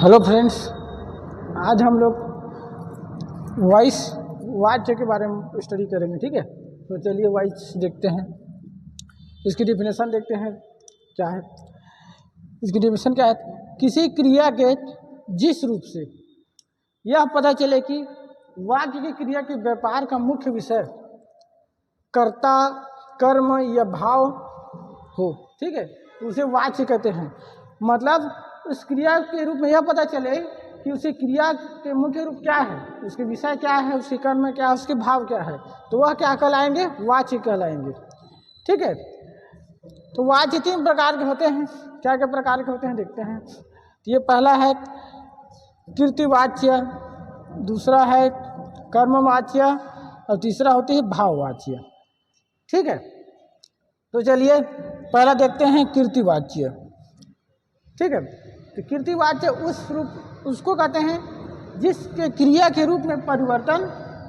Hello friends, आज हम लोग वॉइस वाच्य के बारे में स्टडी करेंगे। ठीक है, तो चलिए वॉइस देखते हैं, इसकी डेफिनेशन देखते हैं क्या है। इसकी डेफिनेशन क्या है? किसी क्रिया के जिस रूप से यह पता चले कि वाक्य की क्रिया के व्यापार का मुख्य विषय कर्ता, कर्म या भाव हो। ठीक है, तो उसे वाच्य कहते हैं। मतलब उस क्रिया के रूप में यह पता चले कि उसी क्रिया के मुख्य रूप क्या है, उसके विषय क्या है, उसके कर्म क्या है, उसके भाव क्या है, तो वह क्या कहलाएंगे? वाच्य कहलाएंगे। ठीक है, तो वाच्य 3 प्रकार के होते हैं। क्या क्या प्रकार के होते हैं देखते हैं। ये पहला है कीर्तिवाच्य, दूसरा है कर्मवाच्य और तीसरा होती है भाववाच्य। ठीक है, तो चलिए पहला देखते हैं कीर्तिवाच्य। ठीक है, तो कीर्तिवाच्य उसको कहते हैं जिसके क्रिया के रूप में परिवर्तन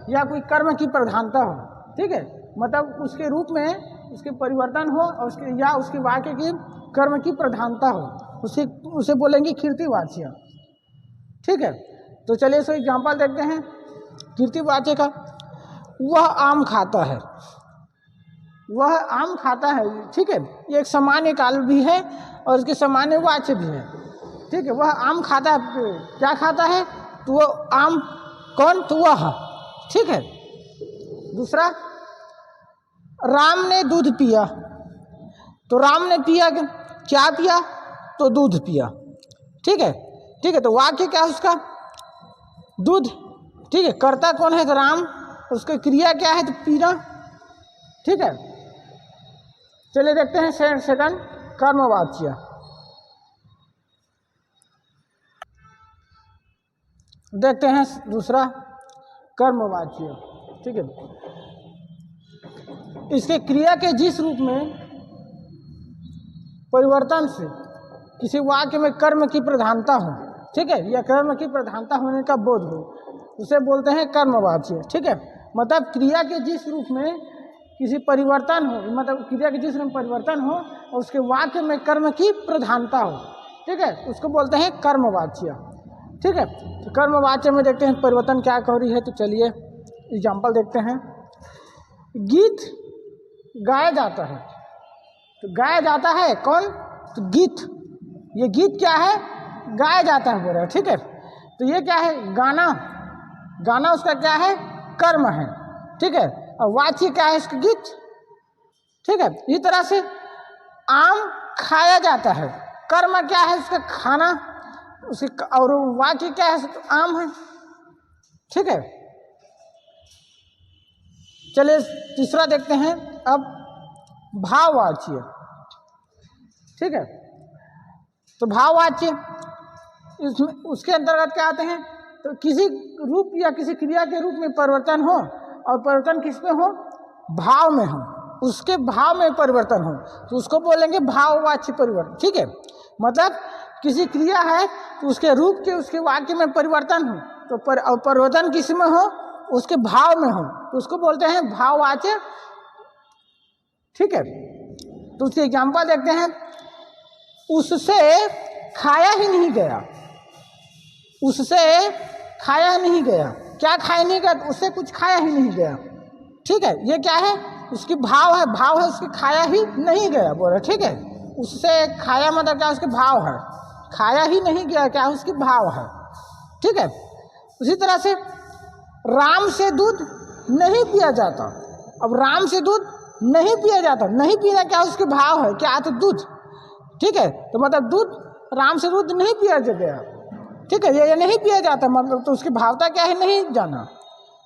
या कोई कर्म की प्रधानता हो। ठीक है, मतलब उसके रूप में उसके परिवर्तन हो और उसके वाक्य की कर्म की प्रधानता हो, उसे बोलेंगे कीर्तिवाच्य। ठीक है, तो चलिए इसको एग्जाम्पल देखते हैं कीर्तिवाच्य का। वह आम खाता है, वह आम खाता है। ठीक है, ये एक सामान्य काल भी है और इसके सामान्य वाच्य भी है। ठीक है, वह आम खाता है। क्या खाता है? तो वो आम कौन? तो वह। ठीक है, दूसरा राम ने दूध पिया, तो राम ने पिया क्या पिया? तो दूध पिया। ठीक है, ठीक है, तो वाक्य क्या है उसका? दूध। ठीक है, कर्ता कौन है? तो राम। उसकी क्रिया क्या है? तो पीना। ठीक है, चलिए देखते हैं सेकंड कर्मवाच्य। देखते हैं दूसरा कर्मवाच्य। ठीक है, इसके क्रिया के जिस रूप में परिवर्तन से किसी वाक्य में कर्म की प्रधानता हो, ठीक है, या कर्म की प्रधानता होने का बोध हो, उसे बोलते हैं कर्मवाच्य। ठीक है, मतलब क्रिया के जिस रूप में किसी परिवर्तन हो, मतलब क्रिया के जिस रूप में परिवर्तन हो और उसके वाक्य में कर्म की प्रधानता हो, ठीक है, उसको बोलते हैं कर्मवाच्य। ठीक है, तो कर्मवाच्य में देखते हैं परिवर्तन क्या कह रही है। तो चलिए एग्जाम्पल देखते हैं। गीत गाया जाता है, तो गाया जाता है कौन? तो गीत। ये गीत क्या है? गाया जाता है बोल रहा है। ठीक है, तो ये क्या है? गाना। गाना उसका क्या है? कर्म है। ठीक है, और वाच्य क्या है? इसका गीत। ठीक है, इस तरह से आम खाया जाता है, कर्म क्या है? उसका खाना, उसके और वाक्य क्या है? तो आम है। ठीक है, चलिए तीसरा देखते हैं अब भाववाच्य। ठीक है, तो भाववाच्य इसमें उसके अंतर्गत क्या आते हैं? तो किसी रूप या किसी क्रिया के रूप में परिवर्तन हो, और परिवर्तन किस में हो? भाव में हो, उसके भाव में परिवर्तन हो, तो उसको बोलेंगे भाववाच्य परिवर्तन। ठीक है, मतलब किसी क्रिया है तो उसके रूप के, उसके वाक्य में परिवर्तन हो, तो परिवर्तन किस में हो? उसके भाव में हो, तो उसको बोलते हैं भाववाच्य। ठीक है, तो उसके एग्जाम्पल देखते हैं। उससे खाया ही नहीं गया, उससे खाया नहीं गया। क्या खाया नहीं गया? उससे कुछ खाया ही नहीं गया। ठीक है, ये क्या है? उसकी भाव है, भाव है, उसके खाया ही नहीं गया बोल रहे। ठीक है, उससे खाया मतलब क्या? उसके भाव है, खाया ही नहीं गया क्या? उसकी भाव है। ठीक है, उसी तरह से राम से दूध नहीं पिया जाता। अब राम से दूध नहीं पिया जाता, नहीं पीना क्या? उसके भाव है क्या? तो दूध। ठीक है, तो मतलब दूध, राम से दूध नहीं पिया गया। ठीक है, ये नहीं पिया जाता, मतलब तो उसकी भावता क्या है? नहीं जाना।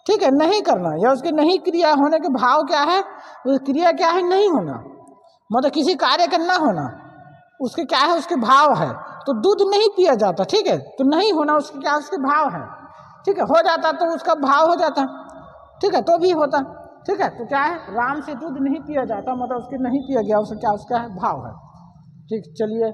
ठीक है, नहीं करना, या उसके नहीं क्रिया होने के भाव क्या है? उसकी क्रिया क्या है? नहीं होना, मतलब किसी कार्य का ना होना, उसके क्या है? उसके भाव है। तो दूध नहीं पिया जाता। ठीक है, तो नहीं होना उसके क्या? उसके भाव है। ठीक है, हो जाता तो उसका भाव हो जाता। ठीक है, तो भी होता। ठीक है, तो क्या है? राम से दूध नहीं पिया जाता, मतलब उसके नहीं पिया गया, उसका क्या? उसका है भाव है। ठीक, चलिए